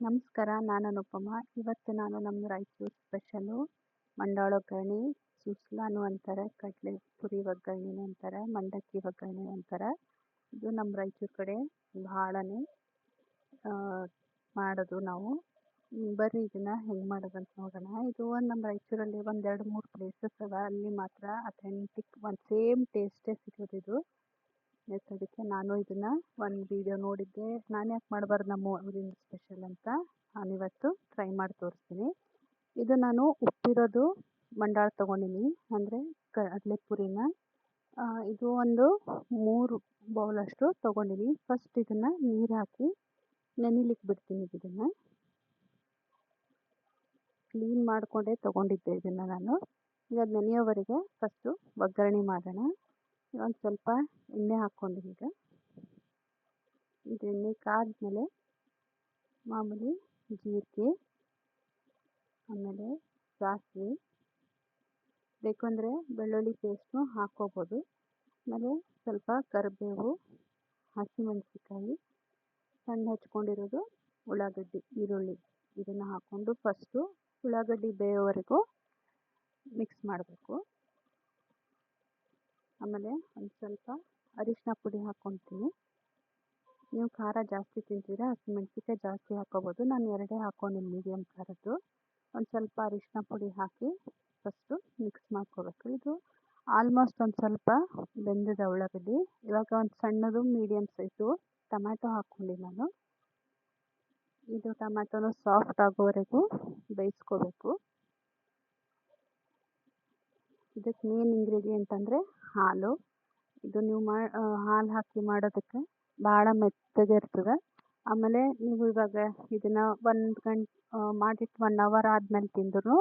ನಮಸ್ಕಾರ, ನಾನು ಅನುಪಮ. ಇವತ್ತು ನಾನು ನಮ್ಮ ರಾಯಚೂರು ಸ್ಪೆಷಲು ಮಂಡಾಳು ಒಗ್ಗರಣೆ, ಸುಸ್ಲಾನು ಅಂತಾರೆ, ಕಡಲೆ ಪುರಿ ಒಗ್ಗರಣೆನೂ ಅಂತಾರೆ, ಮಂಡಕ್ಕಿ ಒಗ್ಗರಣೆ ಅಂತಾರೆ. ಇದು ನಮ್ಮ ರಾಯಚೂರು ಕಡೆ ಭಾಳನೇ ಮಾಡೋದು ನಾವು. ಬರ್ರಿ ಇದನ್ನು ಹೆಂಗೆ ಮಾಡೋದಂತ ನೋಡೋಣ. ಇದು ನಮ್ಮ ರಾಯಚೂರಲ್ಲಿ ಒಂದು 2-3 ಪ್ಲೇಸಸ್ ಅವ, ಅಲ್ಲಿ ಮಾತ್ರ ಅಥೆಂಟಿಕ್ ಒಂದು ಸೇಮ್ ಟೇಸ್ಟೇ ಸಿಗೋದು ಇದು. ಅದಕ್ಕೆ ನಾನು ಇದನ್ನು ಒಂದು ವಿಡಿಯೋ ನೋಡಿದ್ದೆ, ನಾನು ಯಾಕೆ ಮಾಡಬಾರ್ದು ನಮ್ಮ ಊರಿನ ಸ್ಪೆಷಲ್ ಅಂತ ನಾನಿವತ್ತು ಟ್ರೈ ಮಾಡಿ ತೋರಿಸ್ತೀನಿ. ಇದು ನಾನು ಉಪ್ಪಿರೋದು ಮಂಡಾಳು ತೊಗೊಂಡಿನಿ, ಅಂದರೆ ಕಡಲೆ ಪುರಿನ. ಇದು ಒಂದು 3 ಬೌಲಷ್ಟು ತೊಗೊಂಡಿನಿ. ಫಸ್ಟ್ ಇದನ್ನು ನೀರು ಹಾಕಿ ನೆನಿಲಿಕ್ಕೆ ಬಿಡ್ತೀನಿ. ಇದನ್ನು ಕ್ಲೀನ್ ಮಾಡಿಕೊಂಡೇ ತೊಗೊಂಡಿದ್ದೆ ಇದನ್ನು ನಾನು. ಈಗ ನೆನೆಯೋವರೆಗೆ ಫಸ್ಟು ಒಗ್ಗರಣೆ ಮಾಡೋಣ. ಒಂದು ಸ್ವಲ್ಪ ಎಣ್ಣೆ ಹಾಕ್ಕೊಂಡಿನಿ. ಇದು ಎಣ್ಣೆ ಕಾದ್ಮೇಲೆ ಮಾಮೂಲಿ ಜೀರಿಗೆ, ಆಮೇಲೆ ಸಾಸಿವೆ, ಬೇಕಂದರೆ ಬೆಳ್ಳುಳ್ಳಿ ಪೇಸ್ಟು ಹಾಕ್ಕೋಬೋದು. ಆಮೇಲೆ ಸ್ವಲ್ಪ ಕರಿಬೇವು, ಹಸಿಮೆಣಸಿಕಾಯಿ, ಸಣ್ಣ ಹೆಚ್ಕೊಂಡಿರೋದು ಉಳ್ಳಾಗಡ್ಡಿ, ಈರುಳ್ಳಿ ಇದನ್ನು ಹಾಕ್ಕೊಂಡು ಫಸ್ಟು ಉಳ್ಳಾಗಡ್ಡಿ ಬೇಯೋವರೆಗೂ ಮಿಕ್ಸ್ ಮಾಡಬೇಕು. ಆಮೇಲೆ ಒಂದು ಸ್ವಲ್ಪ ಅರಿಶಿನ ಪುಡಿ ಹಾಕ್ಕೊತೀನಿ. ನೀವು ಖಾರ ಜಾಸ್ತಿ ತಿಂತೀರಾ, ಹಸಿಮೆಣಸಿಕಾಯಿ ಜಾಸ್ತಿ ಹಾಕ್ಕೋಬೋದು. ನಾನು 2 ಹಾಕ್ಕೊಂಡಿನಿ ಮೀಡಿಯಮ್ ಖಾರದ್ದು. ಒಂದು ಸ್ವಲ್ಪ ಅರಿಶಿನ ಪುಡಿ ಹಾಕಿ ಫಸ್ಟು ಮಿಕ್ಸ್ ಮಾಡ್ಕೋಬೇಕು. ಇದು ಆಲ್ಮೋಸ್ಟ್ ಒಂದು ಸ್ವಲ್ಪ ಬೆಂದಿದೆ ಉಳ್ಳಾಗಡ್ಡಿ. ಇವಾಗ ಒಂದು ಸಣ್ಣದು ಮೀಡಿಯಮ್ ಸೈಜು ಟೊಮ್ಯಾಟೊ ಹಾಕ್ಕೊಂಡಿನಿ ನಾನು. ಇದು ಟೊಮ್ಯಾಟೊನು ಸಾಫ್ಟ್ ಆಗೋವರೆಗೂ ಬೇಯಿಸ್ಕೋಬೇಕು. ಇದಕ್ಕೆ ಮೇನ್ ಇಂಗ್ರೀಡಿಯೆಂಟ್ ಅಂದರೆ ಹಾಲು. ಇದು ನೀವು ಹಾಲು ಹಾಕಿ ಮಾಡೋದಕ್ಕೆ ಭಾಳ ಮೆತ್ತಗೆ ಇರ್ತದೆ. ಆಮೇಲೆ ನೀವು ಇವಾಗ ಇದನ್ನು ಮಾಡಿಟ್ಟು 1 ಅವರ್ ಆದಮೇಲೆ ತಿಂದ್ರೂ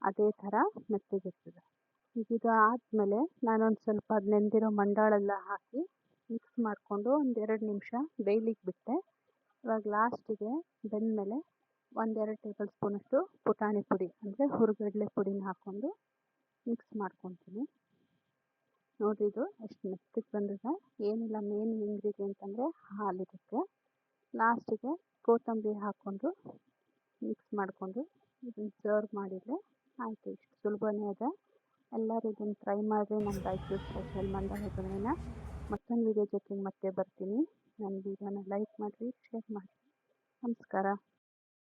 ಅದೇ ಥರ ಮೆತ್ತಗಿರ್ತದೆ. ಈಗ ಇದು ಆದಮೇಲೆ ನಾನೊಂದು ಸ್ವಲ್ಪ ಅದು ನೆಂದಿರೋ ಮಂಡಾಳೆಲ್ಲ ಹಾಕಿ ಮಿಕ್ಸ್ ಮಾಡಿಕೊಂಡು ಒಂದು 2 ನಿಮಿಷ ಬೇಯಲಿಕ್ಕೆ ಬಿಟ್ಟೆ. ಇವಾಗ ಲಾಸ್ಟಿಗೆ ಬೆಂದಮೇಲೆ 1-2 ಟೇಬಲ್ ಸ್ಪೂನಷ್ಟು ಪುಟಾಣಿ ಪುಡಿ, ಅಂದರೆ ಹುರಿಗಡಲೆ ಪುಡಿನ ಹಾಕ್ಕೊಂಡು ಮಿಕ್ಸ್ ಮಾಡ್ಕೊತೀನಿ. ನೋಡಿರಿ ಇದು ಎಷ್ಟು ಮೆತ್ತಗೆ ಬಂದಿದೆ. ಏನಿಲ್ಲ, ಮೇನ್ ಇಂಗ್ರೀಡಿಯೆಂಟ್ ಅಂದರೆ ಹಾಲಿರುತ್ತೆ. ಲಾಸ್ಟಿಗೆ ಕೊತ್ತಂಬರಿ ಹಾಕ್ಕೊಂಡು ಮಿಕ್ಸ್ ಮಾಡಿಕೊಂಡು ಇದನ್ನು ಸರ್ವ್ ಮಾಡಿದರೆ ಆಯಿತು. ಇಷ್ಟು ಸುಲಭನೇ ಇದೆ. ಎಲ್ಲರೂ ಇದನ್ನು ಟ್ರೈ ಮಾಡಿರಿ. ನಮ್ಮ ರಾಯಚೂರು ಸ್ಪೆಷಲ್ ಮಂಡಾಳು ಒಗ್ಗರಣೆನ ಮತ್ತೊಂದು ವಿಡಿಯೋ ಜೊತೆಗೆ ಮತ್ತೆ ಬರ್ತೀನಿ. ನನ್ನ ವಿಡಿಯೋನ ಲೈಕ್ ಮಾಡಿರಿ, ಶೇರ್ ಮಾಡಿರಿ. ನಮಸ್ಕಾರ.